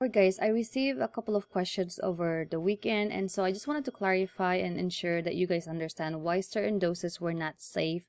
Alright guys, I received a couple of questions over the weekend, and so I just wanted to clarify and ensure that you guys understand why certain doses were not safe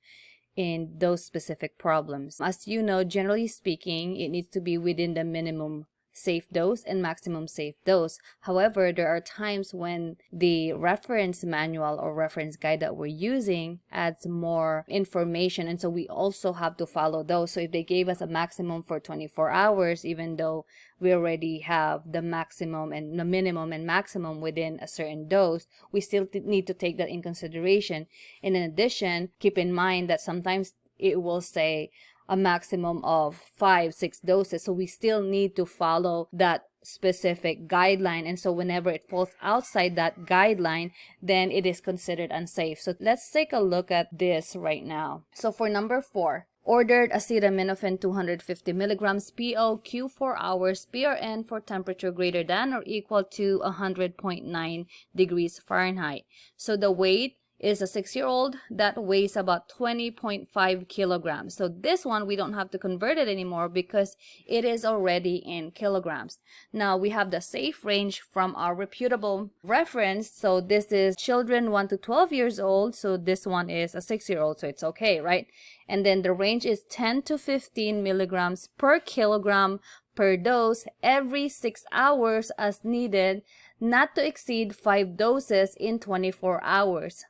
in those specific problems. As you know, generally speaking, it needs to be within the minimum safe dose and maximum safe dose. However, there are times when the reference manual or reference guide that we're using adds more information, and so we also have to follow those. So if they gave us a maximum for 24 hours, even though we already have the maximum and the minimum and maximum within a certain dose, we still need to take that in consideration. And in addition, keep in mind that sometimes it will say a maximum of 5-6 doses, so we still need to follow that specific guideline. And so whenever it falls outside that guideline, then it is considered unsafe. So let's take a look at this right now. So for number 4, ordered acetaminophen 250 milligrams PO Q4 hours PRN for temperature greater than or equal to 100.9 degrees Fahrenheit. So the weight is a 6-year-old that weighs about 20.5 kilograms. So this one, we don't have to convert it anymore because it is already in kilograms. Now we have the safe range from our reputable reference. So this is children 1 to 12 years old. So this one is a 6-year-old, so it's okay, right? And then the range is 10 to 15 milligrams per kilogram per dose every 6 hours as needed, not to exceed 5 doses in 24 hours.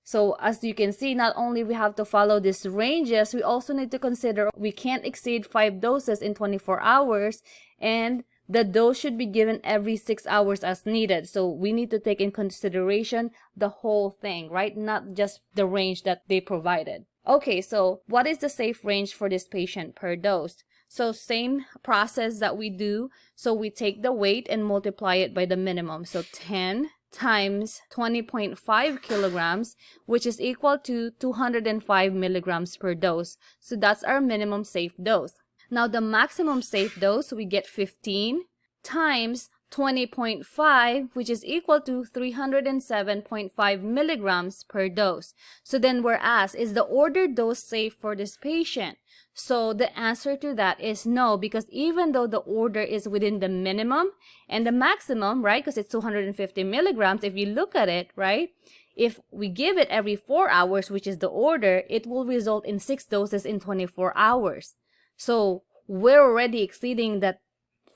So as you can see, not only we have to follow these ranges, we also need to consider we can't exceed 5 doses in 24 hours, and the dose should be given every 6 hours as needed. So we need to take in consideration the whole thing, right? Not just the range that they provided. Okay, so what is the safe range for this patient per dose? So same process that we do. So we take the weight and multiply it by the minimum. So 10 times 20.5 kilograms, which is equal to 205 milligrams per dose. So that's our minimum safe dose. Now the maximum safe dose, we get 15 times 20.5, which is equal to 307.5 milligrams per dose. So then we're asked, is the ordered dose safe for this patient? So the answer to that is no, because even though the order is within the minimum and the maximum, right, because it's 250 milligrams, if you look at it, right, if we give it every 4 hours, which is the order, it will result in 6 doses in 24 hours. So we're already exceeding that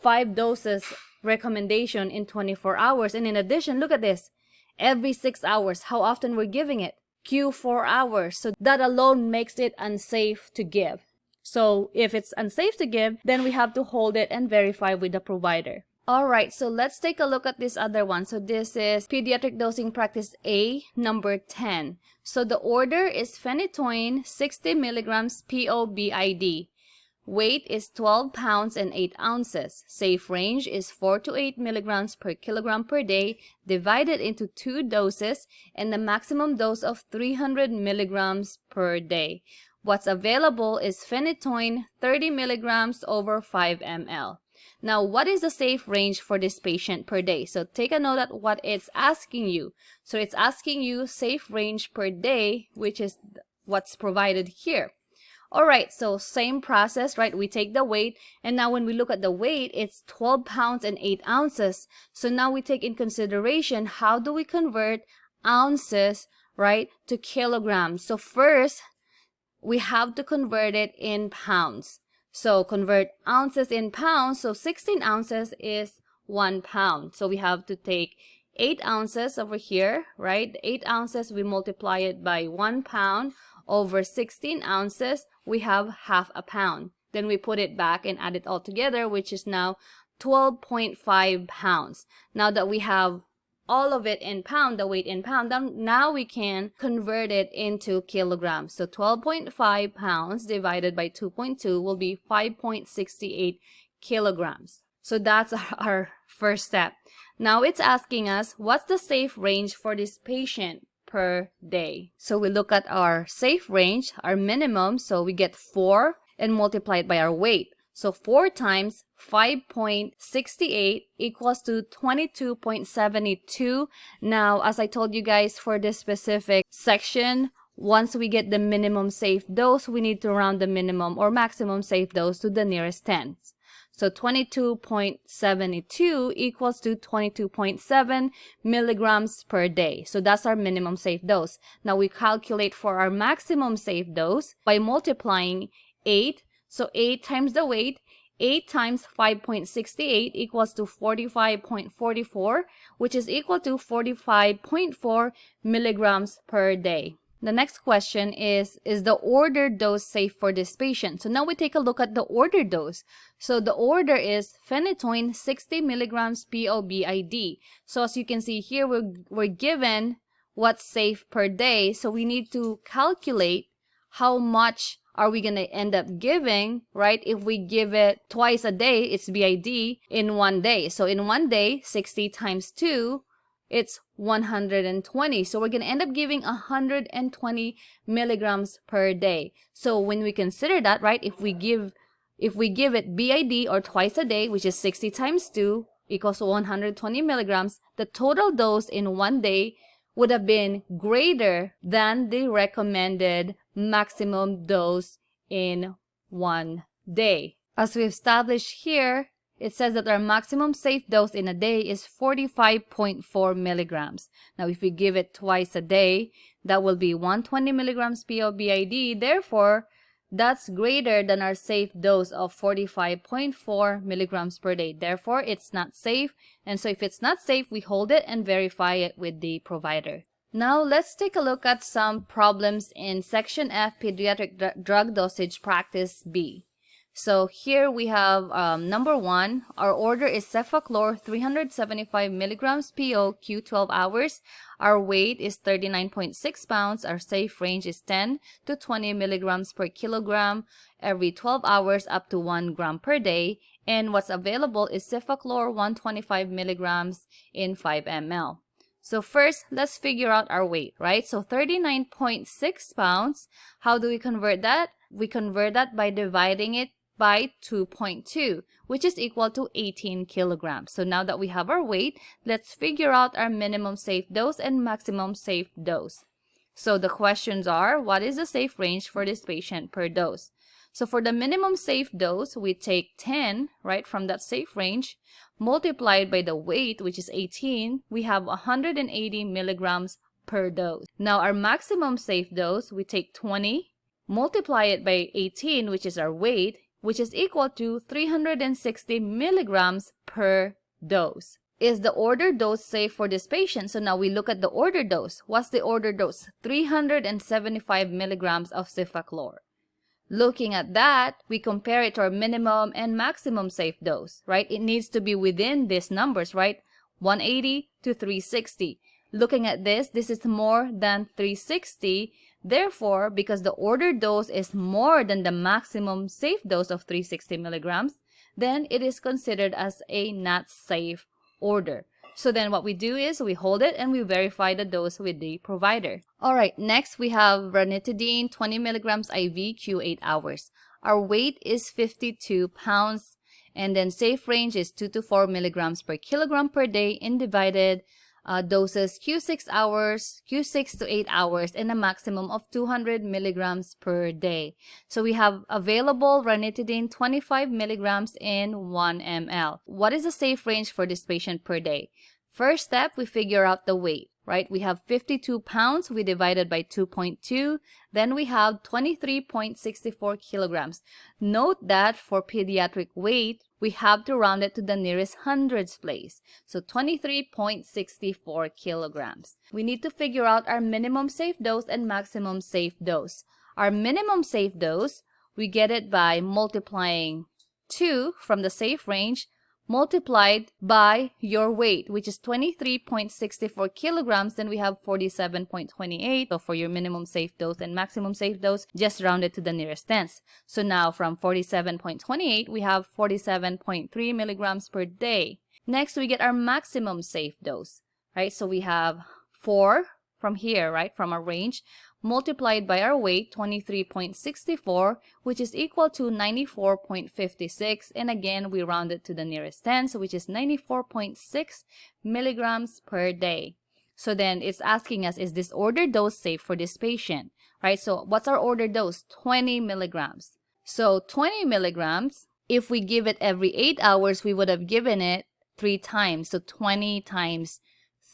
5 doses recommendation in 24 hours. And in addition, look at this, every 6 hours, how often we're giving it? Q4 hours. So that alone makes it unsafe to give. So if it's unsafe to give, then we have to hold it and verify with the provider. Alright, so let's take a look at this other one. So this is Pediatric Dosing Practice A, number 10. So the order is phenytoin 60 milligrams PO/BID. Weight is 12 pounds and 8 ounces. Safe range is 4 to 8 milligrams per kilogram per day, divided into 2 doses, and the maximum dose of 300 milligrams per day. What's available is phenytoin 30 milligrams over 5 ml. Now, what is the safe range for this patient per day? So take a note at what it's asking you. So it's asking you safe range per day, which is what's provided here. Alright, so same process, right? We take the weight, and now when we look at the weight, it's 12 pounds and 8 ounces. So now we take in consideration, how do we convert ounces, right, to kilograms? So first, we have to convert it in pounds. So convert ounces in pounds. So 16 ounces is 1 pound. So we have to take 8 ounces over here, right? 8 ounces, we multiply it by 1 pound over 16 ounces. We have half a pound. Then we put it back and add it all together, which is now 12.5 pounds. Now that we have all of it in pound, the weight in pound, now we can convert it into kilograms. So 12.5 pounds divided by 2.2 will be 5.68 kilograms. So that's our first step. Now it's asking us, what's the safe range for this patient per day? So we look at our safe range, our minimum, so we get 4 and multiply it by our weight. So 4 times 5.68 equals to 22.72. Now, as I told you guys, for this specific section, once we get the minimum safe dose, we need to round the minimum or maximum safe dose to the nearest tens. So 22.72 equals to 22.7 milligrams per day. So that's our minimum safe dose. Now we calculate for our maximum safe dose by multiplying 8. So 8 times the weight, 8 times 5.68 equals to 45.44, which is equal to 45.4 milligrams per day. The next question is the ordered dose safe for this patient? So now we take a look at the ordered dose. So the order is phenytoin 60 milligrams POBID. So as you can see here, we're given what's safe per day. So we need to calculate how much are we going to end up giving, right? If we give it twice a day, it's BID in one day. So in one day, 60 times 2, it's 120. So we're going to end up giving 120 milligrams per day. So when we consider that, right, if we give it BID or twice a day, which is 60 times 2 equals 120 milligrams, the total dose in one day would have been greater than the recommended maximum dose in one day. As we established here, it says that our maximum safe dose in a day is 45.4 milligrams. Now, if we give it twice a day, that will be 120 milligrams POBID. Therefore, that's greater than our safe dose of 45.4 milligrams per day. Therefore, it's not safe. And so if it's not safe, we hold it and verify it with the provider. Now, let's take a look at some problems in Section F, Pediatric Drug Dosage Practice B. So here we have number 1, our order is Cefaclor 375 milligrams PO Q12 hours. Our weight is 39.6 pounds. Our safe range is 10 to 20 milligrams per kilogram every 12 hours up to 1 gram per day. And what's available is Cefaclor 125 milligrams in 5 ml. So first, let's figure out our weight, right? So 39.6 pounds. How do we convert that? We convert that by dividing it by 2.2, which is equal to 18 kilograms. So now that we have our weight, let's figure out our minimum safe dose and maximum safe dose. So the questions are, what is the safe range for this patient per dose? So for the minimum safe dose, we take 10, right, from that safe range, multiplied by the weight, which is 18, we have 180 milligrams per dose. Now our maximum safe dose, we take 20, multiply it by 18, which is our weight, which is equal to 360 milligrams per dose. Is the ordered dose safe for this patient? So now we look at the ordered dose. What's the ordered dose? 375 milligrams of Cefaclor. Looking at that, we compare it to our minimum and maximum safe dose, right? It needs to be within these numbers, right? 180 to 360. Looking at this is more than 360. Therefore, because the ordered dose is more than the maximum safe dose of 360 milligrams, then it is considered as a not safe order. So then what we do is we hold it and we verify the dose with the provider. All right, next we have ranitidine 20 milligrams IV Q8 hours. Our weight is 52 pounds and then safe range is 2 to 4 milligrams per kilogram per day in divided doses Q6 hours, Q6 to 8 hours, and a maximum of 200 milligrams per day. So we have available ranitidine 25 milligrams in 1 ml. What is the safe range for this patient per day? First step, we figure out the weight, right? We have 52 pounds, we divided by 2.2, then we have 23.64 kilograms. Note that for pediatric weight, we have to round it to the nearest hundreds place. So 23.64 kilograms. We need to figure out our minimum safe dose and maximum safe dose. Our minimum safe dose, we get it by multiplying 2 from the safe range multiplied by your weight, which is 23.64 kilograms, then we have 47.28. So for your minimum safe dose and maximum safe dose, just round it to the nearest tenths. So now from 47.28, we have 47.3 milligrams per day. Next, we get our maximum safe dose, right? So we have 4 from here, right, from our range, multiplied by our weight, 23.64, which is equal to 94.56. And again, we round it to the nearest tens, which is 94.6 milligrams per day. So then it's asking us, is this ordered dose safe for this patient, right? So what's our ordered dose? 20 milligrams. So 20 milligrams If we give it every 8 hours, we would have given it 3 times. So 20 times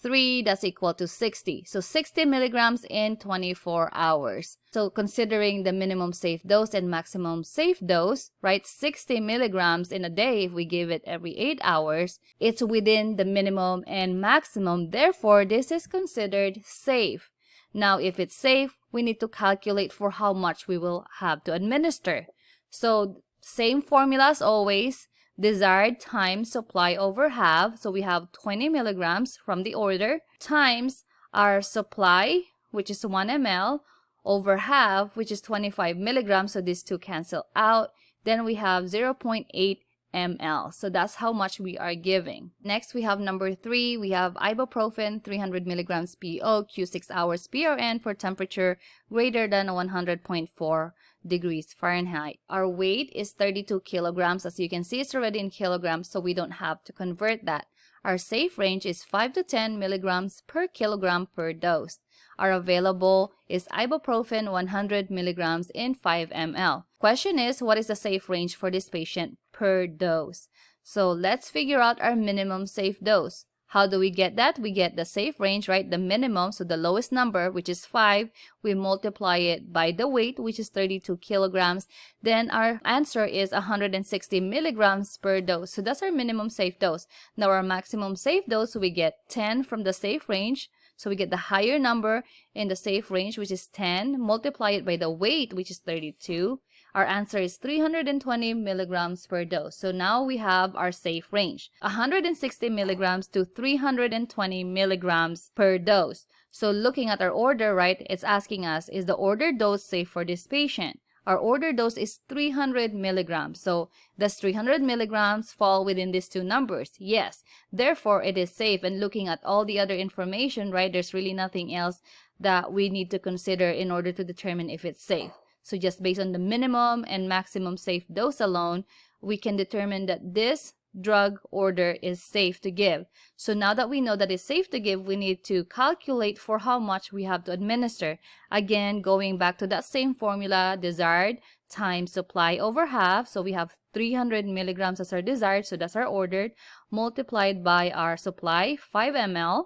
3, that's equal to 60. So 60 milligrams in 24 hours. So considering the minimum safe dose and maximum safe dose, right, 60 milligrams in a day, if we give it every 8 hours, it's within the minimum and maximum. Therefore, this is considered safe. Now, if it's safe, we need to calculate for how much we will have to administer. So same formula as always. Desired times supply over half, so we have 20 milligrams from the order, times our supply, which is 1 ml, over half, which is 25 milligrams, so these two cancel out. Then we have 0.8 ml, so that's how much we are giving. Next, we have number 3. We have ibuprofen, 300 milligrams PO, Q6 hours PRN for temperature greater than 100.4 degrees Fahrenheit. Our weight is 32 kilograms. As you can see, it's already in kilograms, so we don't have to convert that. Our safe range is 5 to 10 milligrams per kilogram per dose. Our available is ibuprofen 100 milligrams in 5 ml. Question is, what is the safe range for this patient per dose? So let's figure out our minimum safe dose. How do we get that? We get the safe range, right? The minimum, so the lowest number, which is 5, we multiply it by the weight, which is 32 kilograms. Then our answer is 160 milligrams per dose. So that's our minimum safe dose. Now our maximum safe dose, we get 10 from the safe range. So we get the higher number in the safe range, which is 10, multiply it by the weight, which is 32. Our answer is 320 milligrams per dose. So now we have our safe range, 160 milligrams to 320 milligrams per dose. So looking at our order, right, it's asking us, is the order dose safe for this patient? Our order dose is 300 milligrams. So does 300 milligrams fall within these two numbers? Yes. Therefore, it is safe. And looking at all the other information, right, there's really nothing else that we need to consider in order to determine if it's safe. So just based on the minimum and maximum safe dose alone, we can determine that this drug order is safe to give. So now that we know that it's safe to give, we need to calculate for how much we have to administer. Again, going back to that same formula, desired times supply over half. So we have 300 milligrams as our desired, so that's our ordered, multiplied by our supply, 5 ml,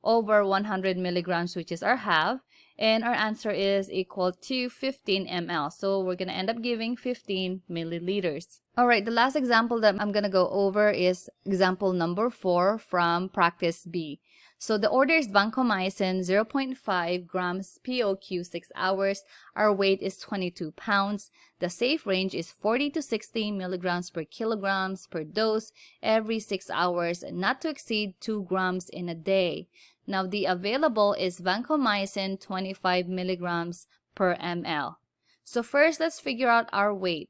over 100 milligrams, which is our half. And our answer is equal to 15 ml. So we're going to end up giving 15 milliliters. All right, the last example that I'm going to go over is example number 4 from practice B. So the order is vancomycin 0.5 grams POQ 6 hours. Our weight is 22 pounds. The safe range is 40 to 60 milligrams per kilograms per dose every 6 hours, not to exceed 2 grams in a day. Now the available is vancomycin 25 milligrams per ml. So first, let's figure out our weight.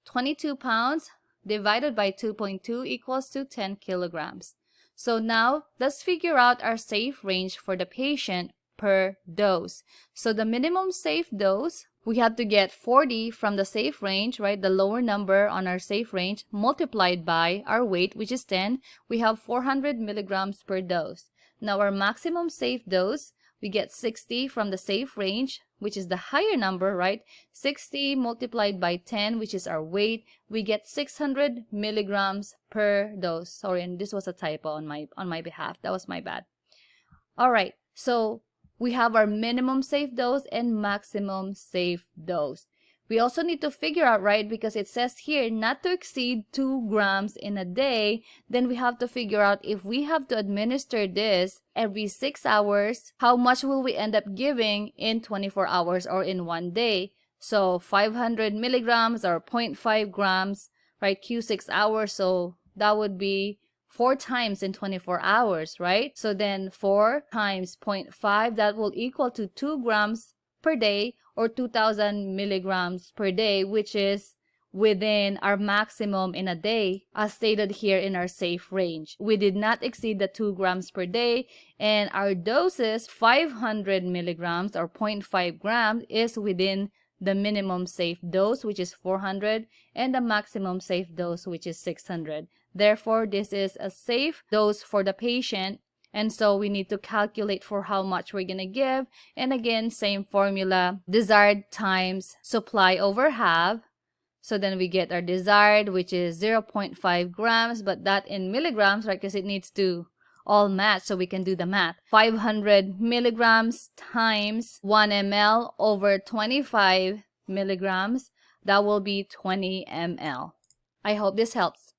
22 pounds divided by 2.2 equals to 10 kilograms. So now let's figure out our safe range for the patient per dose. So the minimum safe dose, we have to get 40 from the safe range, right? The lower number on our safe range multiplied by our weight, which is 10. We have 400 milligrams per dose. Now our maximum safe dose, we get 60 from the safe range, which is the higher number, right? 60 multiplied by 10, which is our weight, we get 600 milligrams per dose. Sorry, and this was a typo on my behalf. That was my bad. All right, so we have our minimum safe dose and maximum safe dose. We also need to figure out, right, because it says here not to exceed 2 grams in a day, then we have to figure out if we have to administer this every 6 hours, how much will we end up giving in 24 hours or in 1 day? So 500 milligrams or 0.5 grams, right, Q6 hours, so that would be 4 times in 24 hours, right? So then 4 times 0.5, that will equal to 2 grams per day or 2,000 milligrams per day, which is within our maximum in a day, as stated here in our safe range. We did not exceed the 2 grams per day, and our doses, 500 milligrams or 0.5 grams, is within the minimum safe dose, which is 400, and the maximum safe dose, which is 600. Therefore, this is a safe dose for the patient. And so we need to calculate for how much we're going to give. And again, same formula, desired times supply over half. So then we get our desired, which is 0.5 grams, but that in milligrams, right? Because it needs to all match, so we can do the math. 500 milligrams times 1 ml over 25 milligrams, that will be 20 ml. I hope this helps.